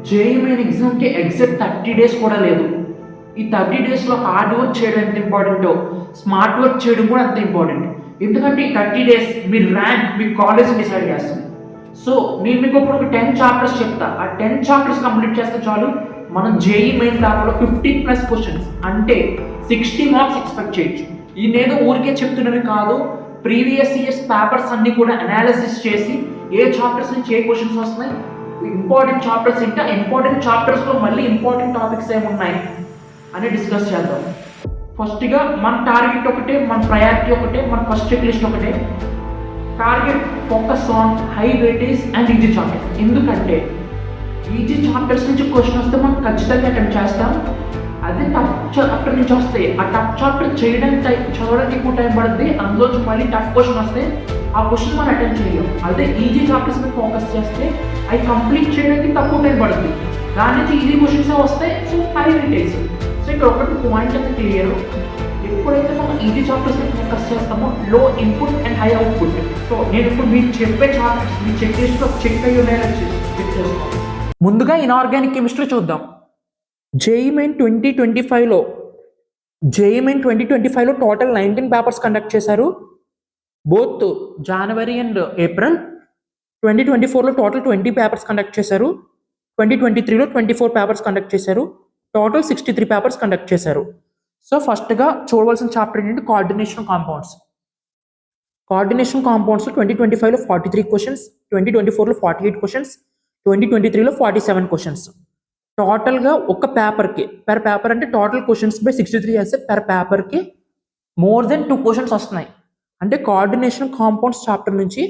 JEE main ఎగ్జామ్కి exact 30 days కూడా లేదు. ఈ 30 daysలో హార్డ్ వర్క్ చేయడం ఎంత ఇంపార్టెంటో స్మార్ట్ వర్క్ చేయడం కూడా అంత ఇంపార్టెంట్. ఎందుకంటే ఈ 30 days మీ ర్యాంక్ మీ కాలేజ్ డిసైడ్ చేస్తుంది. సో నేను మీకు ఇప్పుడు ఒక 10 చాప్టర్స్ చెప్తా. ఆ 10 చాప్టర్స్ కంప్లీట్ చేస్తే చాలు మనం జేఈ మెయిన్ పేపర్లో 15+ క్వశ్చన్స్ అంటే 60 మార్క్స్ ఎక్స్పెక్ట్ చేయొచ్చు. ఈ నేను ఊరికే చెప్తున్నవి కాదు, ప్రీవియస్ ఇయర్స్ పేపర్స్ అన్ని కూడా అనాలిసిస్ చేసి ఏ చాప్టర్స్ నుంచి ఏ క్వశ్చన్స్ వస్తున్నాయి, ఇంపార్టెంట్ చాప్టర్స్ ఇంకా ఇంపార్టెంట్ చాప్టర్స్లో మళ్ళీ ఇంపార్టెంట్ టాపిక్స్ ఏమున్నాయి అని డిస్కస్ చేద్దాం. ఫస్ట్గా మన టార్గెట్ ఒకటే, మన ప్రయారిటీ ఒకటే, మన ఫస్ట్ చెక్ లిస్ట్ ఒకటే. Target focus on high weightage and easy chapters. ఎందుకంటే ఈజీ చాప్టర్స్ నుంచి క్వశ్చన్ వస్తే మనం ఖచ్చితంగా అటెంప్ట్ చేస్తాం. అదే టఫ్ చాప్టర్ నుంచి వస్తే ఆ టఫ్ చాప్టర్ చదవడానికి ఎక్కువ టైం పడుతుంది. అందులో మళ్ళీ టఫ్ క్వశ్చన్ వస్తే ఆ క్వశ్చన్ మనం అటెంప్ట్ చేయలేం. అదే ఈజీ చాప్టర్స్ మీద ఫోకస్ చేస్తే అవి కంప్లీట్ చేయడానికి తక్కువ టైం పడుతుంది. దాని నుంచి ఈజీ క్వశ్చన్స్ వస్తాయి. So high weightage. సో ఇక్కడ ఒకటి పాయింట్ అయితే క్లియర్. ఎప్పుడైతే మనం ఈజీ చాప్టర్స్ మీద ఫోకస్ చేస్తామో low input and high output. So నేను ఇప్పుడు మీకు చెప్పే చాప్టర్స్ మీ చెక్ లిస్ట్లో చెక్ అయ్యి ఉన్నాయో చెక్ చేసుకోవాలి. ముందుగా ఇన్ఆర్గానిక్ కెమిస్ట్రీ చూద్దాం. జేఈ మెయిన్ 2025లో టోటల్ 19 పేపర్స్ కండక్ట్ చేశారు. బోత్ జనవరి అండ్ ఏప్రిల్. 2024లో టోటల్ 20 పేపర్స్ కండక్ట్ చేశారు. 2023లో 24 పేపర్స్ కండక్ట్ చేశారు. టోటల్ 63 పేపర్స్ కండక్ట్ చేశారు. సో ఫస్ట్గా చూడవలసిన చాప్టర్ ఏంటంటే కోఆర్డినేషన్ కాంపౌండ్స్. కోఆర్డినేషన్ కాంపౌండ్స్ 2025లో 43 క్వశ్చన్స్, 2024లో 48 క్వశ్చన్స్, 2023లో 47 క్వశ్చన్స్. టోటల్గా ఒక పేపర్కి పర్ పేపర్ అంటే టోటల్ క్వశ్చన్స్ బై 63 వేస్తే పర్ పేపర్కి మోర్ దెన్ 2 క్వశ్చన్స్ వస్తున్నాయి. అంటే కోఆర్డినేషన్ కాంపౌండ్స్ చాప్టర్ నుంచి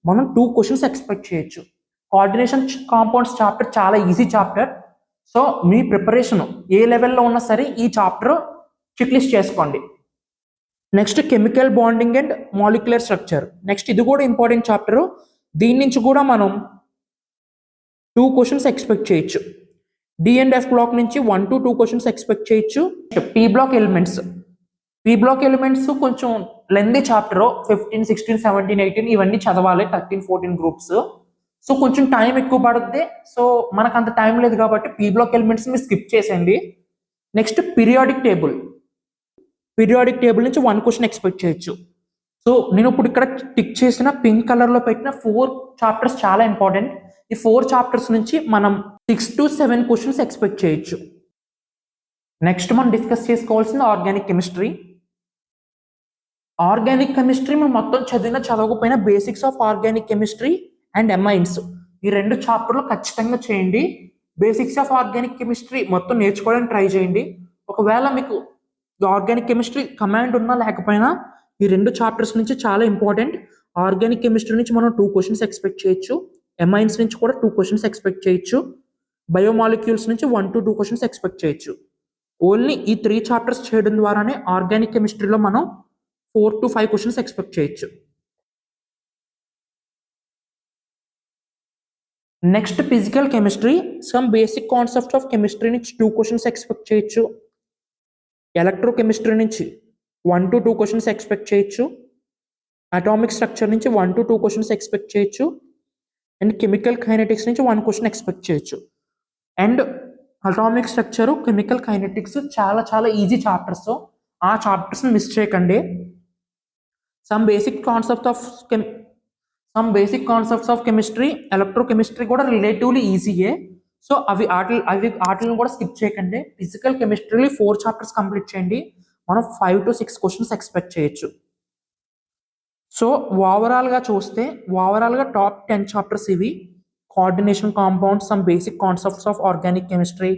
మనం 2 క్వశ్చన్స్ ఎక్స్పెక్ట్ చేయొచ్చు. కోఆర్డినేషన్ కాంపౌండ్స్ చాప్టర్ చాలా ఈజీ చాప్టర్. సో మీ ప్రిపరేషన్ ఏ లెవెల్లో ఉన్నా సరే ఈ చాప్టర్ చెక్ లిస్ట్ చేసుకోండి. Next chemical bonding and molecular structure. Next ఇది కూడా ఇంపార్టెంట్ చాప్టర్. దీని నుంచి కూడా మనం 2 క్వశ్చన్స్ ఎక్స్పెక్ట్ చేయొచ్చు. డి అండ్ ఎఫ్ బ్లాక్ నుంచి 1 to 2 క్వశ్చన్స్ ఎక్స్పెక్ట్ చేయొచ్చు. పీ బ్లాక్ ఎలిమెంట్స్ కొంచెం లెందీ చాప్టర్. 15, 16, 17, 18 ఇవన్నీ చదవాలి. 13, 14 గ్రూప్స్. సో కొంచెం టైం ఎక్కువ పడుతుంది. సో మనకు అంత టైం లేదు కాబట్టి పీ బ్లాక్ ఎలిమెంట్స్ మీరు స్కిప్ చేసేయండి. నెక్స్ట్ పీరియాడిక్ టేబుల్ నుంచి 1 క్వశ్చన్ ఎక్స్పెక్ట్ చేయొచ్చు. సో నేను ఇప్పుడు ఇక్కడ టిక్ చేసిన పింక్ కలర్లో పెట్టిన 4 చాప్టర్స్ చాలా ఇంపార్టెంట్. ఈ 4 చాప్టర్స్ నుంచి మనం 6 to 7 క్వశ్చన్స్ ఎక్స్పెక్ట్ చేయొచ్చు. నెక్స్ట్ మనం డిస్కస్ చేసుకోవాల్సింది ఆర్గానిక్ కెమిస్ట్రీ. మనం మొత్తం చదవకపోయినా basics of organic chemistry and amines ఈ 2 చాప్టర్లు ఖచ్చితంగా చేయండి. బేసిక్స్ ఆఫ్ ఆర్గానిక్ కెమిస్ట్రీ మొత్తం నేర్చుకోవడానికి ట్రై చేయండి. ఒకవేళ మీకు ఆర్గానిక్ కెమిస్ట్రీ కమాండ్ ఉన్నా లేకపోయినా ఈ 2 చాప్టర్స్ నుంచి చాలా ఇంపార్టెంట్. ఆర్గానిక్ కెమిస్ట్రీ నుంచి మనం 2 క్వశ్చన్స్ ఎక్స్పెక్ట్ చేయొచ్చు. ఎమైన్స్ నుంచి కూడా 2 క్వశ్చన్స్ ఎక్స్పెక్ట్ చేయొచ్చు. బయోమాలిక్యూల్స్ నుంచి 1 to 2 క్వశ్చన్స్ ఎక్స్పెక్ట్ చేయొచ్చు. ఓన్లీ ఈ 3 చాప్టర్స్ చేయడం ద్వారానే ఆర్గానిక్ కెమిస్ట్రీలో మనం 4 to 5 క్వశ్చన్స్ ఎక్స్పెక్ట్ చేయొచ్చు. Next physical chemistry. Some basic concept of chemistry నుంచి 2 క్వశ్చన్స్ ఎక్స్పెక్ట్ చేయొచ్చు. ఎలక్ట్రోకెమిస్ట్రీ నుంచి 1 to 2 క్వశ్చన్స్ ఎక్స్పెక్ట్ చేయొచ్చు. అటామిక్ స్ట్రక్చర్ నుంచి 1 to 2 క్వశ్చన్స్ ఎక్స్పెక్ట్ చేయొచ్చు. అండ్ కెమికల్ కైనెటిక్స్ నుంచి 1 క్వశ్చన్ ఎక్స్పెక్ట్ చేయొచ్చు. And atomic structure, chemical kinetics చాలా ఈజీ చాప్టర్స్. ఆ చాప్టర్స్ని మిస్ చేయకండి. Some basic concepts of chemistry, electrochemistry కూడా రిలేటివ్లీ ఈజీయే. సో వాటిని కూడా స్కిప్ చేయకండి. ఫిజికల్ కెమిస్ట్రీలో 4 చాప్టర్స్ కంప్లీట్ చేయండి. మనం 5 to 6 క్వశ్చన్స్ ఎక్స్పెక్ట్ చేయొచ్చు. సో ఓవరాల్గా టాప్ 10 చాప్టర్స్ ఇవి. Coordination compounds, some basic concepts of organic chemistry,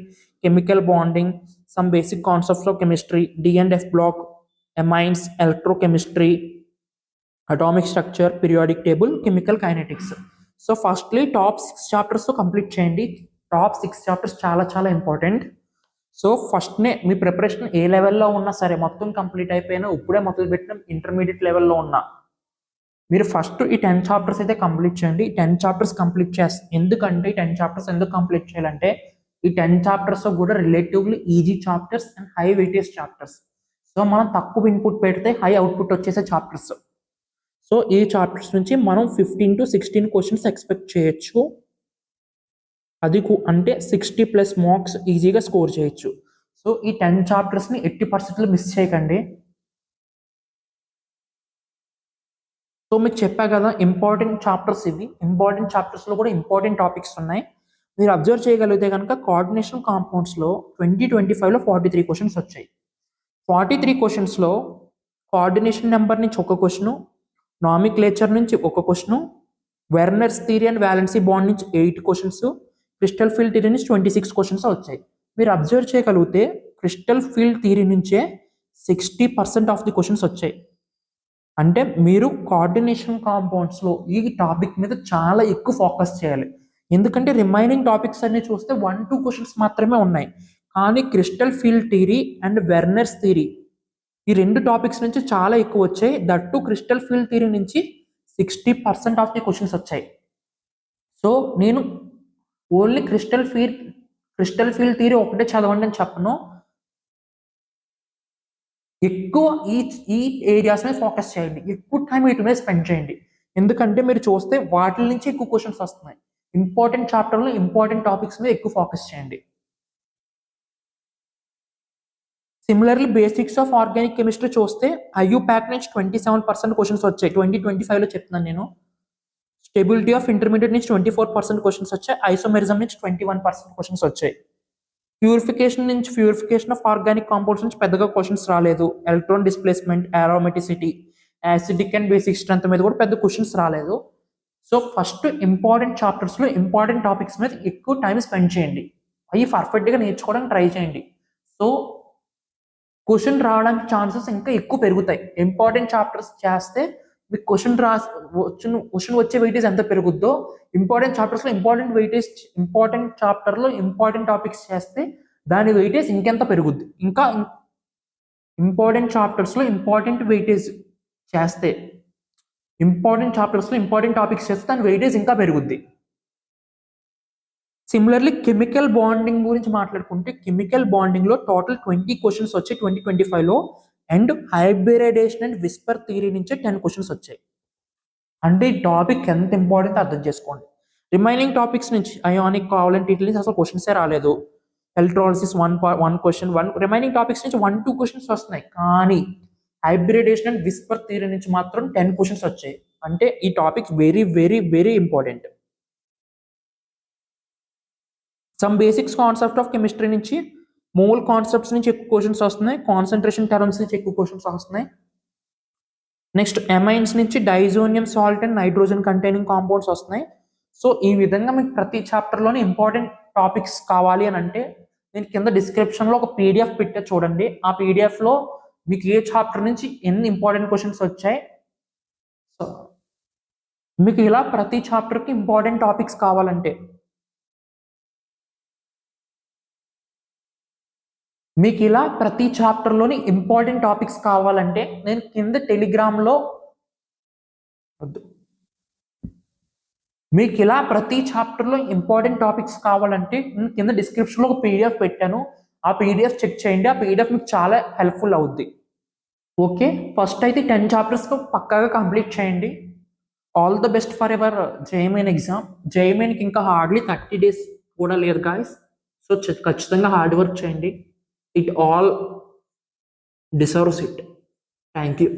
chemical bonding, some basic concepts of chemistry, D and F block, amines, electrochemistry, atomic structure, periodic table, chemical kinetics. So firstly top 6 chapters complete చేయండి. Top 6 chapters చాలా important. So ఫస్ట్నే మీ preparation ఏ లెవెల్లో ఉన్నా సరే, మొత్తం complete అయిపోయినా ఇప్పుడే మొదలుపెట్టిన ఇంటర్మీడియట్ లెవెల్లో ఉన్నా మీరు ఫస్ట్ ఈ 10 చాప్టర్స్ అయితే కంప్లీట్ చేయండి. 10 చాప్టర్స్ కంప్లీట్ ఎందుకంటే ఈ 10 చాప్టర్స్ ఎందుకు కంప్లీట్ చేయాలంటే ఈ 10 చాప్టర్స్ కూడా relatively easy chapters and high weightage chapters. So మనం తక్కువ ఇన్పుట్ పెడితే హై అవుట్పుట్ వచ్చేసే చాప్టర్స్. సో ఈ చాప్టర్స్ నుంచి మనం 15 to 16 క్వశ్చన్స్ ఎక్స్పెక్ట్ చేయొచ్చు. అది అంటే 60+ మార్క్స్ ఈజీగా స్కోర్ చేయొచ్చు. సో ఈ 10 చాప్టర్స్ని ఎట్టి పరిస్థితుల్లో మిస్ చేయకండి. సో మీకు చెప్పా కదా ఇంపార్టెంట్ చాప్టర్స్ ఇవి. ఇంపార్టెంట్ చాప్టర్స్లో కూడా ఇంపార్టెంట్ టాపిక్స్ ఉన్నాయి. మీరు అబ్జర్వ్ చేయగలిగితే కనుక కోఆర్డినేషన్ కాంపౌండ్స్లో 2025లో 43 క్వశ్చన్స్ వచ్చాయి. 43 క్వశ్చన్స్లో కోఆర్డినేషన్ నెంబర్ నుంచి ఒక క్వశ్చను, నామిక్లేచర్ నుంచి ఒక question, Werner's theory and valency bond నుంచి 8 క్వశ్చన్స్, క్రిస్టల్ ఫీల్డ్ థియరీ నుంచి 26 క్వశ్చన్స్ వచ్చాయి. మీరు అబ్జర్వ్ చేయగలిగితే క్రిస్టల్ ఫీల్డ్ థియరీ నుంచే 60% ఆఫ్ ది క్వశ్చన్స్ వచ్చాయి. అంటే మీరు కోఆర్డినేషన్ కాంపౌండ్స్లో ఈ టాపిక్ మీద చాలా ఎక్కువ ఫోకస్ చేయాలి. ఎందుకంటే రిమైనింగ్ టాపిక్స్ అన్ని చూస్తే 1-2 క్వశ్చన్స్ మాత్రమే ఉన్నాయి. కానీ crystal field theory and Werner's theory ఈ 2 టాపిక్స్ నుంచి చాలా ఎక్కువ వచ్చాయి. దట్టు క్రిస్టల్ ఫీల్డ్ థియరీ నుంచి 60% ఆఫ్ ది క్వశ్చన్స్ వచ్చాయి. సో నేను ఓన్లీ క్రిస్టల్ ఫీల్డ్ థియరీ ఒకటే చదవండి అని చెప్పను. ఎక్కువ ఈ ఏరియాస్ మీద ఫోకస్ చేయండి. ఎక్కువ టైం వీటి మీద స్పెండ్ చేయండి. ఎందుకంటే మీరు చూస్తే వాటి నుంచి ఎక్కువ క్వశ్చన్స్ వస్తున్నాయి. ఇంపార్టెంట్ చాప్టర్లో ఇంపార్టెంట్ టాపిక్స్ మీద ఎక్కువ ఫోకస్ చేయండి. Similarly basics of organic chemistry చూస్తే ఐయుప్యాక్ నుంచి 27% క్వశ్చన్స్ వచ్చాయి. 2025లో చెప్తున్నాను నేను. స్టెబిలిటీ ఆఫ్ ఇంటర్మీడియట్ నుంచి 24% క్వశ్చన్స్ వచ్చాయి. ఐసోమెరిజం నుంచి 21% క్వశ్చన్స్ వచ్చాయి. ప్యూరిఫికేషన్ ఆఫ్ ఆర్గానిక్ కాంపౌండ్స్ నుంచి పెద్దగా క్వశ్చన్స్ రాలేదు. Electron displacement, aromaticity, acidic and basic strength మీద కూడా పెద్ద క్వశ్చన్స్ రాలేదు. సో ఫస్ట్ ఇంపార్టెంట్ చాప్టర్స్లో ఇంపార్టెంట్ టాపిక్స్ మీద ఎక్కువ టైం స్పెండ్ చేయండి. అవి పర్ఫెక్ట్గా నేర్చుకోవడానికి ట్రై చేయండి. సో క్వశ్చన్ రావడానికి ఛాన్సెస్ ఇంకా ఎక్కువ పెరుగుతాయి. ఇంపార్టెంట్ చాప్టర్స్ చేస్తే మీకు క్వశ్చన్ వచ్చే వెయిటేజ్ ఎంత పెరుగుద్దో, ఇంపార్టెంట్ చాప్టర్స్లో ఇంపార్టెంట్ చాప్టర్లో ఇంపార్టెంట్ టాపిక్స్ చేస్తే దాని వెయిటేజ్ ఇంకెంత పెరుగుద్ది. ఇంకా ఇంపార్టెంట్ చాప్టర్స్లో ఇంపార్టెంట్ టాపిక్స్ చేస్తే దాని వెయిటేజ్ ఇంకా పెరుగుద్ది. సిమిలర్లీ కెమికల్ బాండింగ్ గురించి మాట్లాడుకుంటే కెమికల్ బాండింగ్లో టోటల్ 20 క్వశ్చన్స్ వచ్చాయి 2025లో. And hybridisation and VSEPR theory నుంచే 10 క్వశ్చన్స్ వచ్చాయి. అంటే ఈ టాపిక్ ఎంత ఇంపార్టెంట్ అర్థం చేసుకోండి. రిమైనింగ్ టాపిక్స్ నుంచి అయానిక్ కోవలెంట్ వీటి నుంచి అసలు క్వశ్చన్సే రాలేదు. ఎలక్ట్రాలిసిస్ 1 క్వశ్చన్, రిమైనింగ్ టాపిక్స్ నుంచి 1-2 క్వశ్చన్స్ వస్తున్నాయి. కానీ హైబ్రిడేషన్ అండ్ విస్పర్ థియరీ నుంచి మాత్రం 10 క్వశ్చన్స్ వచ్చాయి. అంటే ఈ topic very very very important. Some basics concept of chemistry నుంచి, మోల్ కాన్సెప్ట్స్ నుంచి ఎక్కువ క్వశ్చన్స్ వస్తున్నాయి. కాన్సన్ట్రేషన్ టర్మ్స్ నుంచి ఎక్కువ క్వశ్చన్స్ వస్తున్నాయి. నెక్స్ట్ ఎమైన్స్ నుంచి diazonium salt and nitrogen containing compounds వస్తున్నాయి. సో ఈ విధంగా మీకు ప్రతి చాప్టర్లోనే ఇంపార్టెంట్ టాపిక్స్ కావాలి అని అంటే నేను కింద డిస్క్రిప్షన్లో ఒక పీడిఎఫ్ పెట్టే చూడండి. ఆ పీడిఎఫ్లో మీకు ఏ చాప్టర్ నుంచి ఎన్ని ఇంపార్టెంట్ క్వశ్చన్స్ వచ్చాయి. సో మీకు ఇలా ప్రతి చాప్టర్కి ఇంపార్టెంట్ టాపిక్స్ కావాలంటే నేను కింద టెలిగ్రామ్లో మీకు ఇలా ప్రతి చాప్టర్లో ఇంపార్టెంట్ టాపిక్స్ కావాలంటే నేను కింద డిస్క్రిప్షన్లో ఒక పీడిఎఫ్ పెట్టాను. ఆ పీడిఎఫ్ చెక్ చేయండి. ఆ పీడిఎఫ్ మీకు చాలా హెల్ప్ఫుల్ అవుద్ది. ఓకే, ఫస్ట్ అయితే 10 చాప్టర్స్ పక్కాగా కంప్లీట్ చేయండి. All the best for ever JEE exam. జేఈఈకి ఇంకా హార్డ్లీ 30 days కూడా లేదు గాయస్. సో ఖచ్చితంగా హార్డ్ వర్క్ చేయండి. It all deserves it. Thank you.